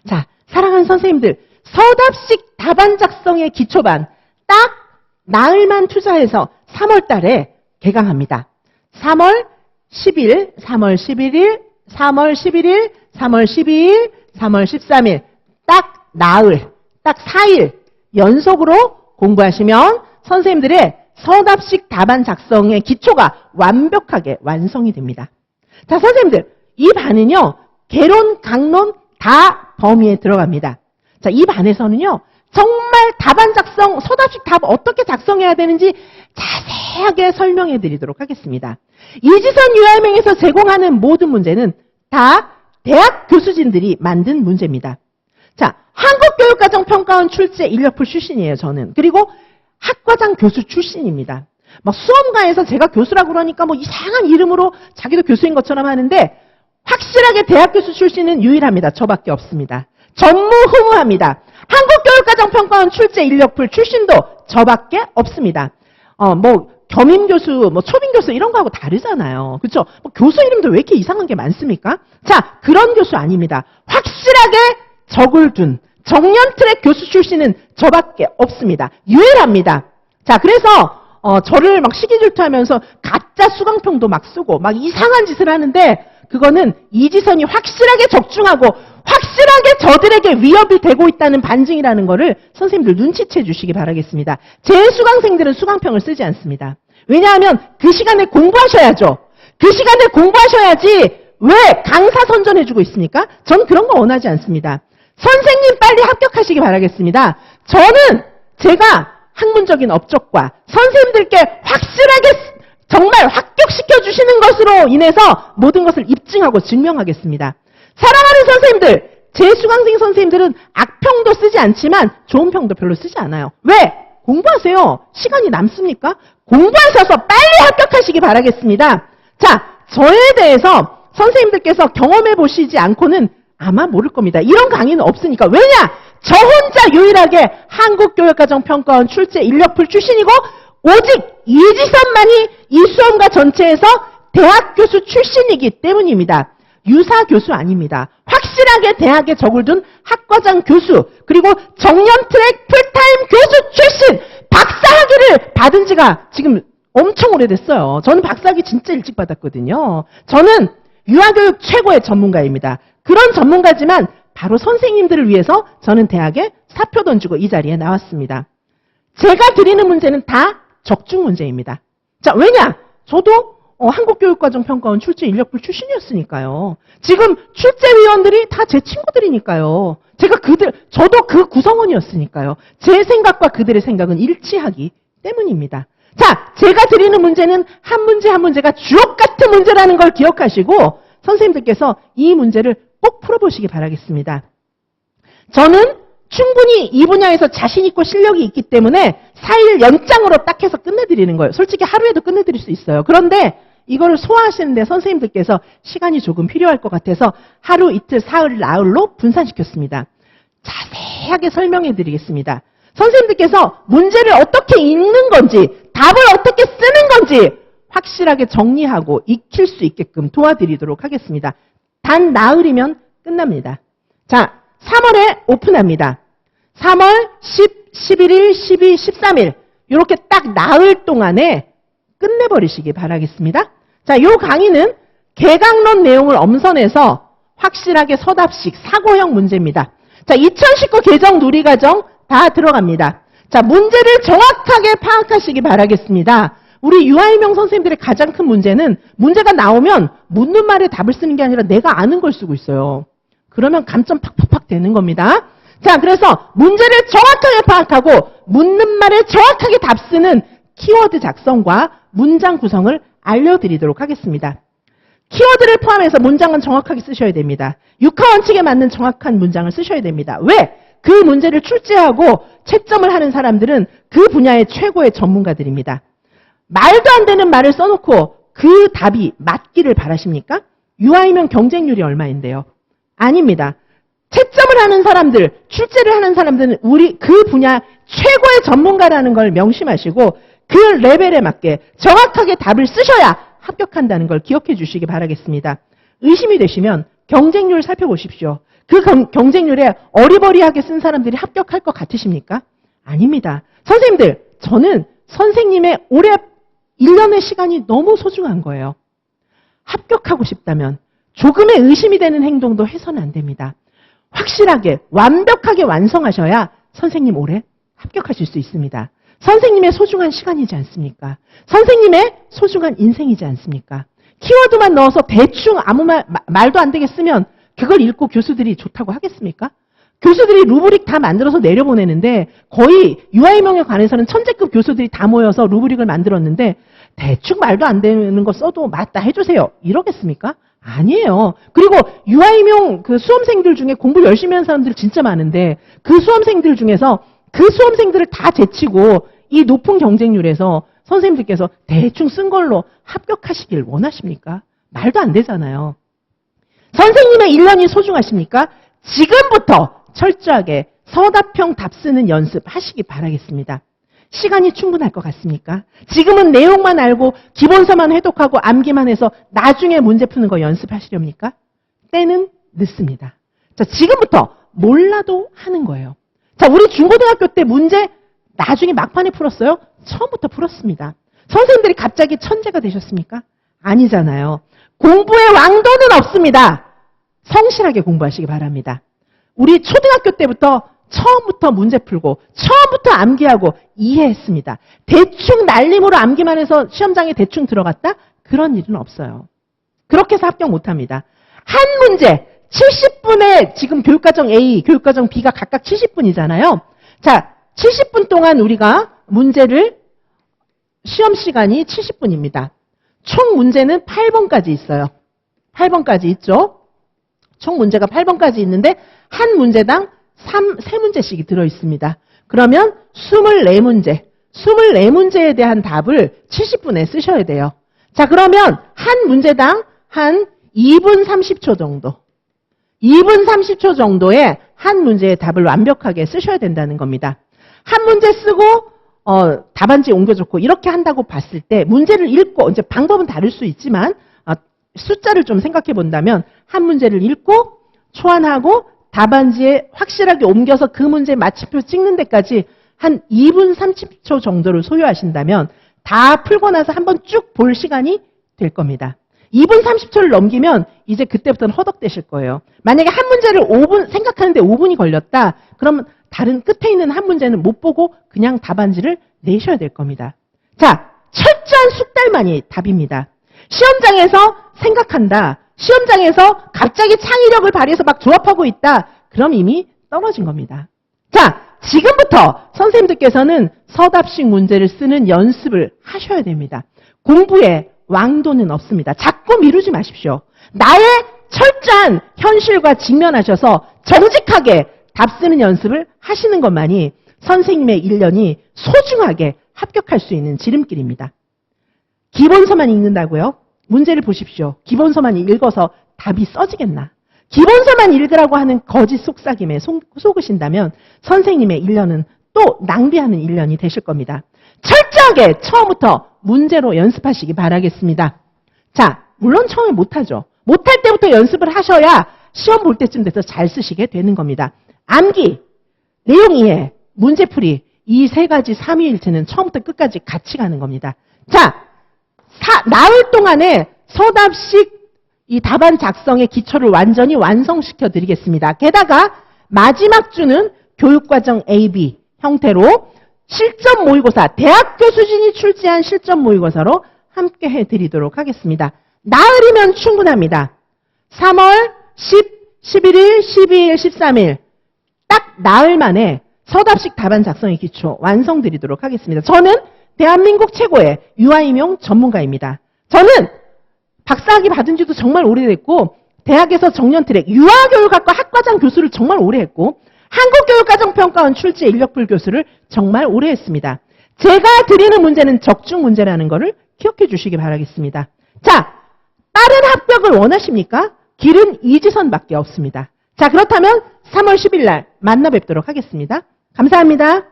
자, 사랑하는 선생님들, 서답식 답안 작성의 기초반 딱 나흘만 투자해서 3월 달에 개강합니다. 3월 10일, 3월 11일, 3월 11일, 3월 12일, 3월 13일 딱 나흘, 딱 4일 연속으로 공부하시면 선생님들의 서답식 답안 작성의 기초가 완벽하게 완성이 됩니다. 자, 선생님들, 이 반은요, 개론, 강론 다 범위에 들어갑니다. 자, 이 반에서는요, 정말 답안 작성, 서답식 답 어떻게 작성해야 되는지 자세하게 설명해 드리도록 하겠습니다. 이지선 유아명에서 제공하는 모든 문제는 다 대학 교수진들이 만든 문제입니다. 자, 한국교육과정평가원 출제 인력풀 출신이에요, 저는. 그리고 학과장 교수 출신입니다. 막 수험가에서 제가 교수라고 그러니까 뭐 이상한 이름으로 자기도 교수인 것처럼 하는데 확실하게 대학 교수 출신은 유일합니다. 저밖에 없습니다. 전무후무합니다. 한국교육과정평가원 출제 인력풀 출신도 저밖에 없습니다. 뭐 겸임교수, 뭐 초빙교수 이런 거하고 다르잖아요. 그렇죠? 뭐 교수 이름도 왜 이렇게 이상한 게 많습니까? 자, 그런 교수 아닙니다. 확실하게 적을 둔 정년 트랙 교수 출신은 저밖에 없습니다. 유일합니다. 자, 그래서 저를 막 시기질투하면서 가짜 수강평도 막 쓰고 막 이상한 짓을 하는데 그거는 이지선이 확실하게 적중하고 확실하게 저들에게 위협이 되고 있다는 반증이라는 거를 선생님들 눈치채 주시기 바라겠습니다. 제 수강생들은 수강평을 쓰지 않습니다. 왜냐하면 그 시간에 공부하셔야죠. 그 시간에 공부하셔야지 왜 강사 선전해주고 있습니까? 전 그런 거 원하지 않습니다. 선생님 빨리 합격하시기 바라겠습니다. 저는 제가 학문적인 업적과 선생님들께 확실하게 정말 합격시켜 주시는 것으로 인해서 모든 것을 입증하고 증명하겠습니다. 사랑하는 선생님들, 제 수강생 선생님들은 악평도 쓰지 않지만 좋은 평도 별로 쓰지 않아요. 왜? 공부하세요. 시간이 남습니까? 공부하셔서 빨리 합격하시기 바라겠습니다. 자, 저에 대해서 선생님들께서 경험해 보시지 않고는 아마 모를 겁니다. 이런 강의는 없으니까. 왜냐? 저 혼자 유일하게 한국교육과정평가원 출제 인력풀 출신이고 오직 이지선만이 이 수험가 전체에서 대학 교수 출신이기 때문입니다. 유사 교수 아닙니다. 확실하게 대학에 적을 둔 학과장 교수 그리고 정년 트랙 풀타임 교수 출신 박사학위를 받은 지가 지금 엄청 오래됐어요. 저는 박사학위 진짜 일찍 받았거든요. 저는 유아교육 최고의 전문가입니다. 그런 전문가지만 바로 선생님들을 위해서 저는 대학에 사표 던지고 이 자리에 나왔습니다. 제가 드리는 문제는 다 적중 문제입니다. 자, 왜냐? 저도 한국교육과정평가원 출제 인력풀 출신이었으니까요. 지금 출제위원들이 다 제 친구들이니까요. 저도 그 구성원이었으니까요. 제 생각과 그들의 생각은 일치하기 때문입니다. 자, 제가 드리는 문제는 한 문제 한 문제가 주옥 같은 문제라는 걸 기억하시고 선생님들께서 이 문제를 꼭 풀어보시기 바라겠습니다. 저는 충분히 이 분야에서 자신 있고 실력이 있기 때문에 4일 연장으로 딱 해서 끝내드리는 거예요. 솔직히 하루에도 끝내드릴 수 있어요. 그런데 이거를 소화하시는데 선생님들께서 시간이 조금 필요할 것 같아서 하루, 이틀, 사흘, 나흘로 분산시켰습니다. 자세하게 설명해 드리겠습니다. 선생님들께서 문제를 어떻게 읽는 건지, 답을 어떻게 쓰는 건지 확실하게 정리하고 익힐 수 있게끔 도와드리도록 하겠습니다. 단 나흘이면 끝납니다. 자, 3월에 오픈합니다. 3월 10, 11일, 12, 13일 이렇게 딱 나흘 동안에 끝내버리시기 바라겠습니다. 자, 요 강의는 개강론 내용을 엄선해서 확실하게 서답식 사고형 문제입니다. 자, 2019 개정 누리과정 다 들어갑니다. 자, 문제를 정확하게 파악하시기 바라겠습니다. 우리 유아일명 선생님들의 가장 큰 문제는 문제가 나오면 묻는 말에 답을 쓰는 게 아니라 내가 아는 걸 쓰고 있어요. 그러면 감점 팍팍팍 되는 겁니다. 자, 그래서 문제를 정확하게 파악하고 묻는 말에 정확하게 답 쓰는 키워드 작성과 문장 구성을 알려드리도록 하겠습니다. 키워드를 포함해서 문장은 정확하게 쓰셔야 됩니다. 육하 원칙에 맞는 정확한 문장을 쓰셔야 됩니다. 왜? 그 문제를 출제하고 채점을 하는 사람들은 그 분야의 최고의 전문가들입니다. 말도 안 되는 말을 써놓고 그 답이 맞기를 바라십니까? 유아이면 경쟁률이 얼마인데요? 아닙니다. 채점을 하는 사람들, 출제를 하는 사람들은 우리 그 분야 최고의 전문가라는 걸 명심하시고 그 레벨에 맞게 정확하게 답을 쓰셔야 합격한다는 걸 기억해 주시기 바라겠습니다. 의심이 되시면 경쟁률 살펴보십시오. 그 경쟁률에 어리버리하게 쓴 사람들이 합격할 것 같으십니까? 아닙니다. 선생님들, 저는 선생님의 올해 1년의 시간이 너무 소중한 거예요. 합격하고 싶다면 조금의 의심이 되는 행동도 해서는 안 됩니다. 확실하게, 완벽하게 완성하셔야 선생님 올해 합격하실 수 있습니다. 선생님의 소중한 시간이지 않습니까? 선생님의 소중한 인생이지 않습니까? 키워드만 넣어서 대충 아무 말도 안 되게 쓰면 그걸 읽고 교수들이 좋다고 하겠습니까? 교수들이 루브릭 다 만들어서 내려보내는데 거의 유아이명에 관해서는 천재급 교수들이 다 모여서 루브릭을 만들었는데 대충 말도 안 되는 거 써도 맞다 해주세요. 이러겠습니까? 아니에요. 그리고 유아이명 그 수험생들 중에 공부 열심히 하는 사람들 진짜 많은데 그 수험생들 중에서 그 수험생들을 다 제치고 이 높은 경쟁률에서 선생님들께서 대충 쓴 걸로 합격하시길 원하십니까? 말도 안 되잖아요. 선생님의 1년이 소중하십니까? 지금부터 철저하게 서답형 답 쓰는 연습 하시기 바라겠습니다. 시간이 충분할 것 같습니까? 지금은 내용만 알고 기본서만 회독하고 암기만 해서 나중에 문제 푸는 거 연습하시렵니까? 때는 늦습니다. 자, 지금부터 몰라도 하는 거예요. 자, 우리 중고등학교 때 문제 나중에 막판에 풀었어요? 처음부터 풀었습니다. 선생님들이 갑자기 천재가 되셨습니까? 아니잖아요. 공부의 왕도는 없습니다. 성실하게 공부하시기 바랍니다. 우리 초등학교 때부터 처음부터 문제 풀고 처음부터 암기하고 이해했습니다. 대충 날림으로 암기만 해서 시험장에 대충 들어갔다? 그런 일은 없어요. 그렇게 해서 합격 못합니다. 한 문제 70분에 지금 교육과정 A, 교육과정 B가 각각 70분이잖아요. 자, 70분 동안 우리가 문제를 시험 시간이 70분입니다. 총 문제는 8번까지 있어요. 8번까지 있죠. 총 문제가 8번까지 있는데 한 문제당 3문제씩이 들어있습니다. 그러면 24문제, 24문제에 대한 답을 70분에 쓰셔야 돼요. 자, 그러면 한 문제당 한 2분 30초 정도, 2분 30초 정도의 한 문제의 답을 완벽하게 쓰셔야 된다는 겁니다. 한 문제 쓰고 답안지에 옮겨줬고 이렇게 한다고 봤을 때 문제를 읽고, 이제 방법은 다를 수 있지만 숫자를 좀 생각해 본다면 한 문제를 읽고 초안하고 답안지에 확실하게 옮겨서 그 문제 마침표 찍는 데까지 한 2분 30초 정도를 소요하신다면 다 풀고 나서 한번 쭉 볼 시간이 될 겁니다. 2분 30초를 넘기면 이제 그때부터는 허덕대실 거예요. 만약에 한 문제를 5분 생각하는데 5분이 걸렸다. 그러면 다른 끝에 있는 한 문제는 못 보고 그냥 답안지를 내셔야 될 겁니다. 자, 철저한 숙달만이 답입니다. 시험장에서 생각한다. 시험장에서 갑자기 창의력을 발휘해서 막 조합하고 있다. 그럼 이미 떨어진 겁니다. 자, 지금부터 선생님들께서는 서답식 문제를 쓰는 연습을 하셔야 됩니다. 공부에 왕도는 없습니다. 자꾸 미루지 마십시오. 나의 철저한 현실과 직면하셔서 정직하게 답 쓰는 연습을 하시는 것만이 선생님의 1년이 소중하게 합격할 수 있는 지름길입니다. 기본서만 읽는다고요? 문제를 보십시오. 기본서만 읽어서 답이 써지겠나? 기본서만 읽으라고 하는 거짓 속삭임에 속으신다면 선생님의 1년은 또 낭비하는 1년이 되실 겁니다. 철저하게 처음부터 문제로 연습하시기 바라겠습니다. 자, 물론 처음에 못하죠. 못할 때부터 연습을 하셔야 시험 볼 때쯤 돼서 잘 쓰시게 되는 겁니다. 암기, 내용 이해, 문제풀이, 이 세 가지 삼위일체는 처음부터 끝까지 같이 가는 겁니다. 자, 나흘 동안에 서답식 이 답안 작성의 기초를 완전히 완성시켜 드리겠습니다. 게다가 마지막 주는 교육과정 AB 형태로 실전 모의고사, 대학교 수준이 출제한 실전 모의고사로 함께 해드리도록 하겠습니다. 나흘이면 충분합니다. 3월 10, 11일, 12일, 13일 딱 나흘 만에 서답식 답안 작성의 기초 완성드리도록 하겠습니다. 저는 대한민국 최고의 유아임용 전문가입니다. 저는 박사학위 받은 지도 정말 오래됐고 대학에서 정년트랙 유아교육학과 학과장 교수를 정말 오래 했고 한국교육과정평가원 출제 인력풀 교수를 정말 오래 했습니다. 제가 드리는 문제는 적중 문제라는 것을 기억해 주시기 바라겠습니다. 자, 빠른 합격을 원하십니까? 길은 이지선밖에 없습니다. 자, 그렇다면 3월 10일 날 만나 뵙도록 하겠습니다. 감사합니다.